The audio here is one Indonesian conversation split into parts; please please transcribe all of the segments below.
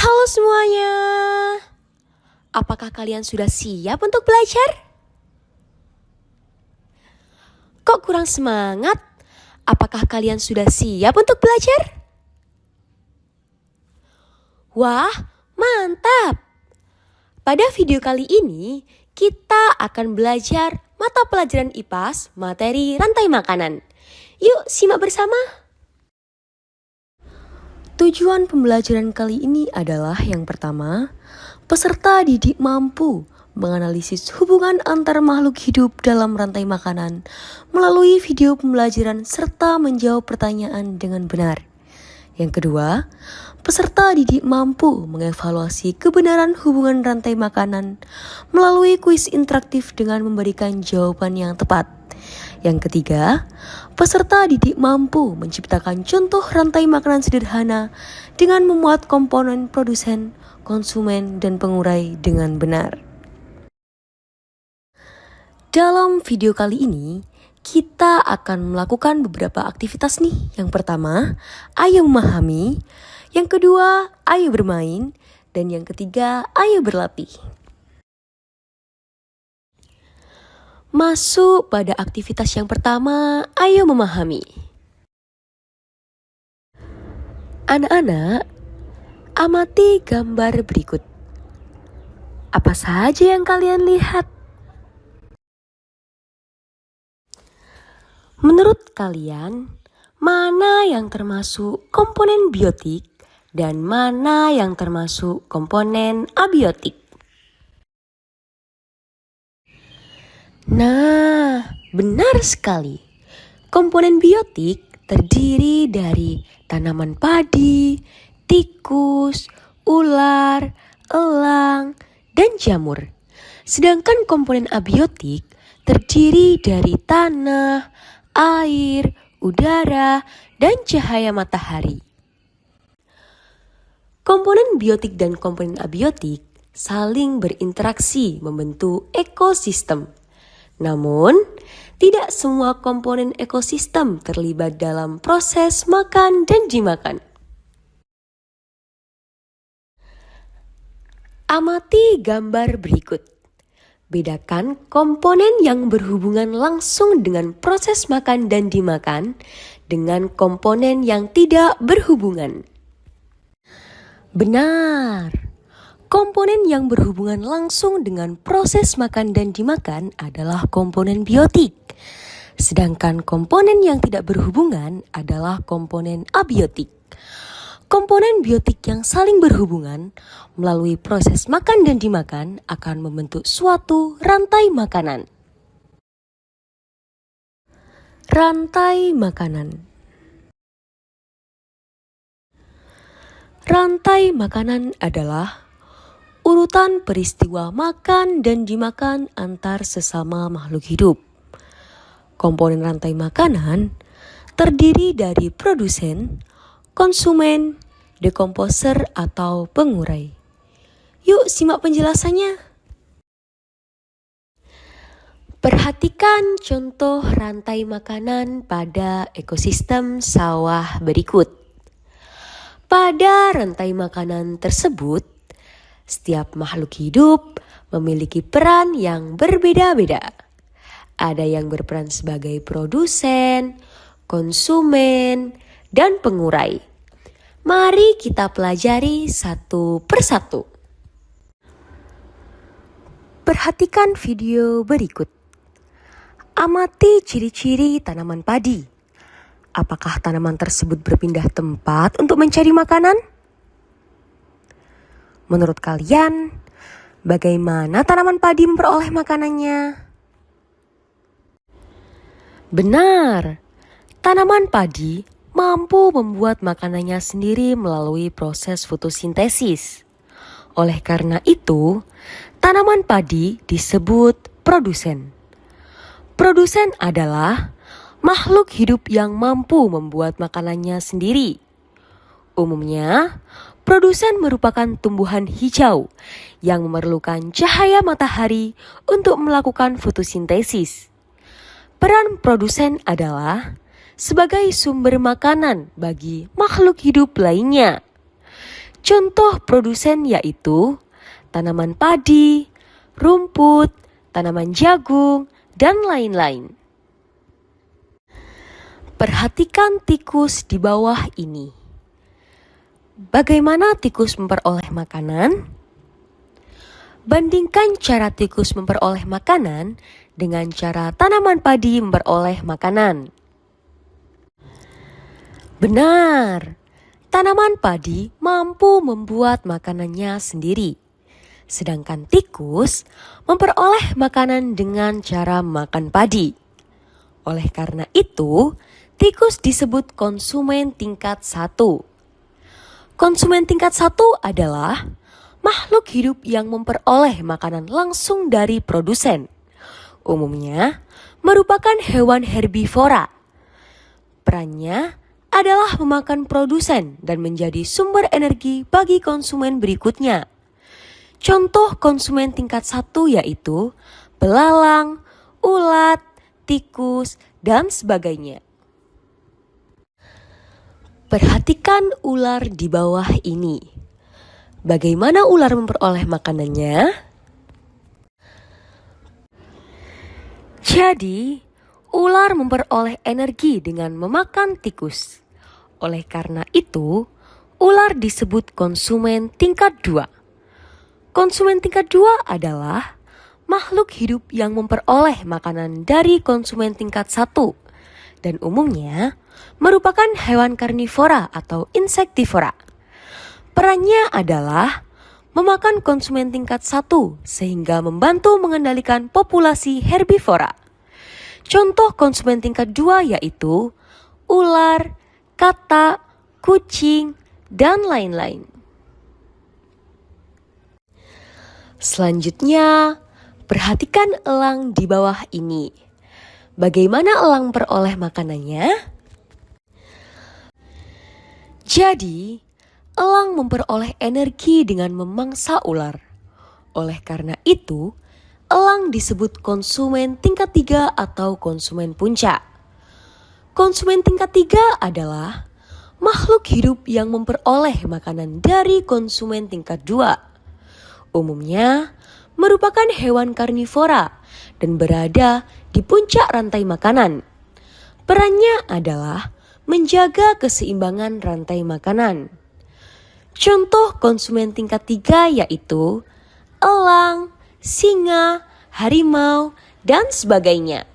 Halo semuanya, apakah kalian sudah siap untuk belajar? Kok kurang semangat? Apakah kalian sudah siap untuk belajar? Wah, mantap! Pada video kali ini, kita akan belajar mata pelajaran IPAS materi rantai makanan. Yuk simak bersama! Tujuan pembelajaran kali ini adalah yang pertama, peserta didik mampu menganalisis hubungan antar makhluk hidup dalam rantai makanan melalui video pembelajaran serta menjawab pertanyaan dengan benar. Yang kedua, peserta didik mampu mengevaluasi kebenaran hubungan rantai makanan melalui kuis interaktif dengan memberikan jawaban yang tepat. Yang ketiga, peserta didik mampu menciptakan contoh rantai makanan sederhana dengan memuat komponen produsen, konsumen, dan pengurai dengan benar. Dalam video kali ini, kita akan melakukan beberapa aktivitas nih. Yang pertama, ayo memahami. Yang kedua, ayo bermain. Dan yang ketiga, ayo berlatih. Masuk pada aktivitas yang pertama, ayo memahami. Anak-anak, amati gambar berikut. Apa saja yang kalian lihat? Menurut kalian, mana yang termasuk komponen biotik dan mana yang termasuk komponen abiotik? Nah, benar sekali. Komponen biotik terdiri dari tanaman padi, tikus, ular, elang, dan jamur. Sedangkan komponen abiotik terdiri dari tanah, air, udara, dan cahaya matahari. Komponen biotik dan komponen abiotik saling berinteraksi membentuk ekosistem. Namun, tidak semua komponen ekosistem terlibat dalam proses makan dan dimakan. Amati gambar berikut. Bedakan komponen yang berhubungan langsung dengan proses makan dan dimakan dengan komponen yang tidak berhubungan. Benar. Komponen yang berhubungan langsung dengan proses makan dan dimakan adalah komponen biotik. Sedangkan komponen yang tidak berhubungan adalah komponen abiotik. Komponen biotik yang saling berhubungan melalui proses makan dan dimakan akan membentuk suatu rantai makanan. Rantai makanan. Rantai makanan adalah urutan peristiwa makan dan dimakan antar sesama makhluk hidup. Komponen rantai makanan terdiri dari produsen, konsumen, dekomposer atau pengurai. Yuk simak penjelasannya. Perhatikan contoh rantai makanan pada ekosistem sawah berikut. Pada rantai makanan tersebut, setiap makhluk hidup memiliki peran yang berbeda-beda. Ada yang berperan sebagai produsen, konsumen, dan pengurai. Mari kita pelajari satu persatu. Perhatikan video berikut. Amati ciri-ciri tanaman padi. Apakah tanaman tersebut berpindah tempat untuk mencari makanan? Menurut kalian, bagaimana tanaman padi memperoleh makanannya? Benar, tanaman padi mampu membuat makanannya sendiri melalui proses fotosintesis. Oleh karena itu, tanaman padi disebut produsen. Produsen adalah makhluk hidup yang mampu membuat makanannya sendiri. Umumnya, produsen merupakan tumbuhan hijau yang memerlukan cahaya matahari untuk melakukan fotosintesis. Peran produsen adalah sebagai sumber makanan bagi makhluk hidup lainnya. Contoh produsen yaitu tanaman padi, rumput, tanaman jagung, dan lain-lain. Perhatikan tikus di bawah ini. Bagaimana tikus memperoleh makanan? Bandingkan cara tikus memperoleh makanan dengan cara tanaman padi memperoleh makanan. Benar, tanaman padi mampu membuat makanannya sendiri. Sedangkan tikus memperoleh makanan dengan cara makan padi. Oleh karena itu, tikus disebut konsumen tingkat 1. Konsumen tingkat 1 adalah makhluk hidup yang memperoleh makanan langsung dari produsen. Umumnya merupakan hewan herbivora. Perannya adalah memakan produsen dan menjadi sumber energi bagi konsumen berikutnya. Contoh konsumen tingkat 1 yaitu belalang, ulat, tikus, dan sebagainya. Perhatikan ular di bawah ini. Bagaimana ular memperoleh makanannya? Jadi, ular memperoleh energi dengan memakan tikus. Oleh karena itu, ular disebut konsumen tingkat 2. Konsumen tingkat 2 adalah makhluk hidup yang memperoleh makanan dari konsumen tingkat 1 dan umumnya merupakan hewan karnivora atau insektivora. Perannya adalah memakan konsumen tingkat 1 sehingga membantu mengendalikan populasi herbivora. Contoh konsumen tingkat 2 yaitu ular, katak, kucing, dan lain-lain. Selanjutnya, perhatikan elang di bawah ini. Bagaimana elang peroleh makanannya? Jadi, elang memperoleh energi dengan memangsa ular. Oleh karena itu, elang disebut konsumen tingkat 3 atau konsumen puncak. Konsumen tingkat 3 adalah makhluk hidup yang memperoleh makanan dari konsumen tingkat 2. Umumnya merupakan hewan karnivora dan berada di puncak rantai makanan. Perannya adalah menjaga keseimbangan rantai makanan. Contoh konsumen tingkat 3 yaitu elang, singa, harimau, dan sebagainya.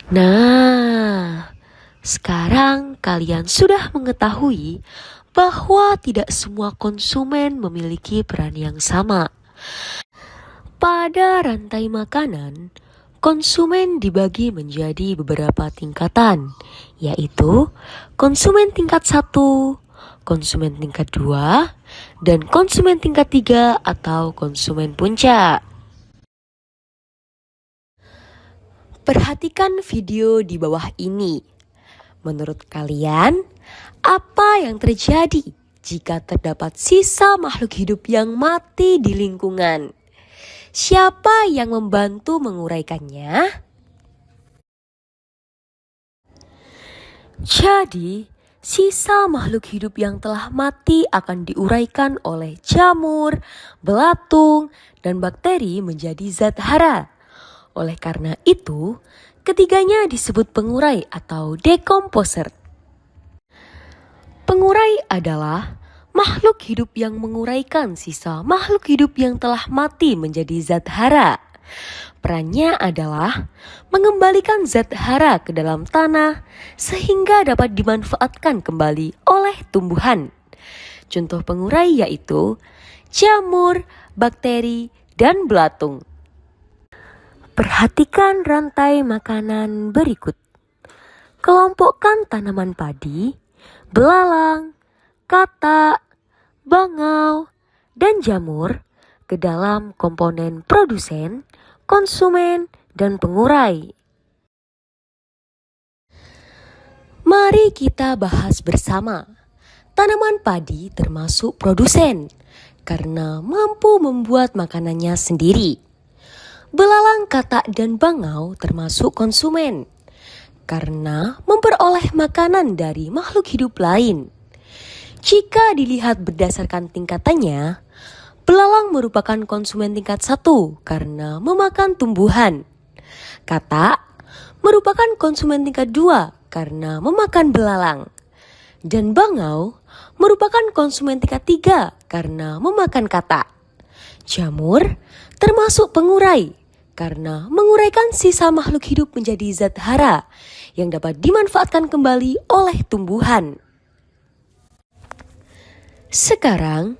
Nah, sekarang kalian sudah mengetahui bahwa tidak semua konsumen memiliki peran yang sama. Pada rantai makanan, konsumen dibagi menjadi beberapa tingkatan, yaitu konsumen tingkat 1, konsumen tingkat 2, dan konsumen tingkat 3 atau konsumen puncak. Perhatikan video di bawah ini. Menurut kalian, apa yang terjadi jika terdapat sisa makhluk hidup yang mati di lingkungan? Siapa yang membantu menguraikannya? Jadi, sisa makhluk hidup yang telah mati akan diuraikan oleh jamur, belatung, dan bakteri menjadi zat hara. Oleh karena itu, ketiganya disebut pengurai atau decomposer. Pengurai adalah makhluk hidup yang menguraikan sisa makhluk hidup yang telah mati menjadi zat hara. Perannya adalah mengembalikan zat hara ke dalam tanah sehingga dapat dimanfaatkan kembali oleh tumbuhan. Contoh pengurai yaitu jamur, bakteri, dan belatung. Perhatikan rantai makanan berikut. Kelompokkan tanaman padi, belalang, katak, bangau, dan jamur ke dalam komponen produsen, konsumen, dan pengurai. Mari kita bahas bersama. Tanaman padi termasuk produsen karena mampu membuat makanannya sendiri. Belalang, katak, dan bangau termasuk konsumen karena memperoleh makanan dari makhluk hidup lain. Jika dilihat berdasarkan tingkatannya, belalang merupakan konsumen tingkat 1 karena memakan tumbuhan. Katak merupakan konsumen tingkat 2 karena memakan belalang. Dan bangau merupakan konsumen tingkat 3 karena memakan katak. Jamur termasuk pengurai karena menguraikan sisa makhluk hidup menjadi zat hara yang dapat dimanfaatkan kembali oleh tumbuhan. Sekarang,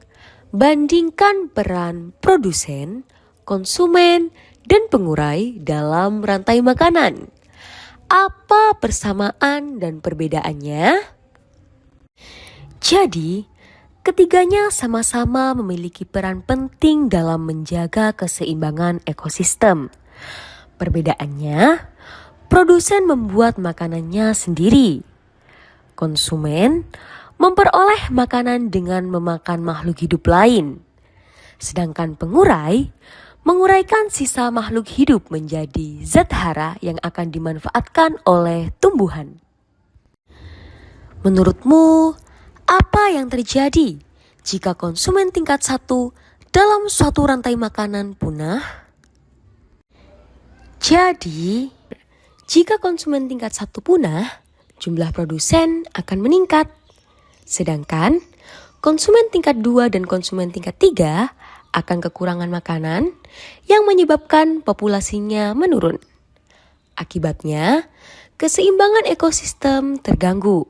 bandingkan peran produsen, konsumen, dan pengurai dalam rantai makanan. Apa persamaan dan perbedaannya? Jadi, ketiganya sama-sama memiliki peran penting dalam menjaga keseimbangan ekosistem. Perbedaannya, produsen membuat makanannya sendiri. Konsumen memperoleh makanan dengan memakan makhluk hidup lain. Sedangkan pengurai menguraikan sisa makhluk hidup menjadi zat hara yang akan dimanfaatkan oleh tumbuhan. Menurutmu, apa yang terjadi jika konsumen tingkat 1 dalam suatu rantai makanan punah? Jadi, jika konsumen tingkat 1 punah, jumlah produsen akan meningkat. Sedangkan konsumen tingkat 2 dan konsumen tingkat 3 akan kekurangan makanan yang menyebabkan populasinya menurun. Akibatnya, keseimbangan ekosistem terganggu.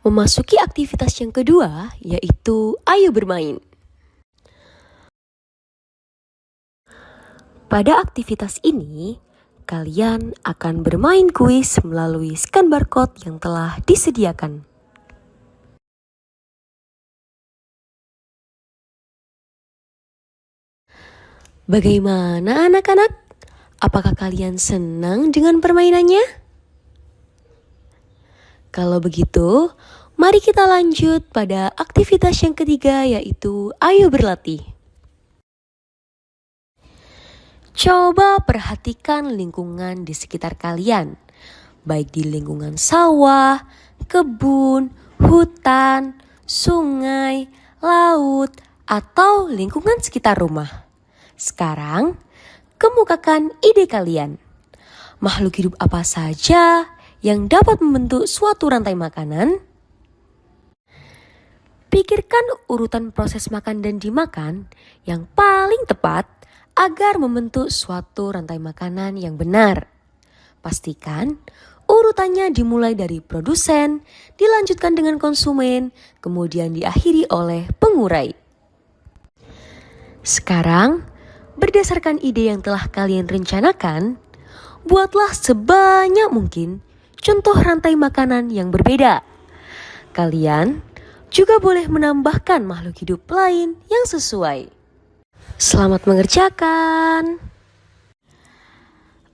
Memasuki aktivitas yang kedua, yaitu ayo bermain. Pada aktivitas ini, kalian akan bermain kuis melalui scan barcode yang telah disediakan. Bagaimana anak-anak? Apakah kalian senang dengan permainannya? Kalau begitu, mari kita lanjut pada aktivitas yang ketiga, yaitu ayo berlatih. Coba perhatikan lingkungan di sekitar kalian, baik di lingkungan sawah, kebun, hutan, sungai, laut, atau lingkungan sekitar rumah. Sekarang, kemukakan ide kalian. Makhluk hidup apa saja yang dapat membentuk suatu rantai makanan? Pikirkan urutan proses makan dan dimakan yang paling tepat agar membentuk suatu rantai makanan yang benar. Pastikan urutannya dimulai dari produsen, dilanjutkan dengan konsumen, kemudian diakhiri oleh pengurai. Sekarang, berdasarkan ide yang telah kalian rencanakan, buatlah sebanyak mungkin contoh rantai makanan yang berbeda. Kalian juga boleh menambahkan makhluk hidup lain yang sesuai. Selamat mengerjakan.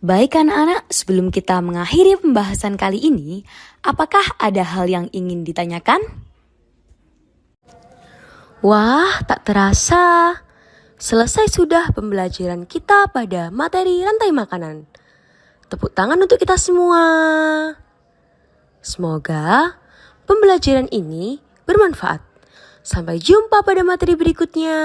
Baik anak-anak, sebelum kita mengakhiri pembahasan kali ini, apakah ada hal yang ingin ditanyakan? Wah, tak terasa. Selesai sudah pembelajaran kita pada materi rantai makanan. Tepuk tangan untuk kita semua. Semoga pembelajaran ini bermanfaat. Sampai jumpa pada materi berikutnya.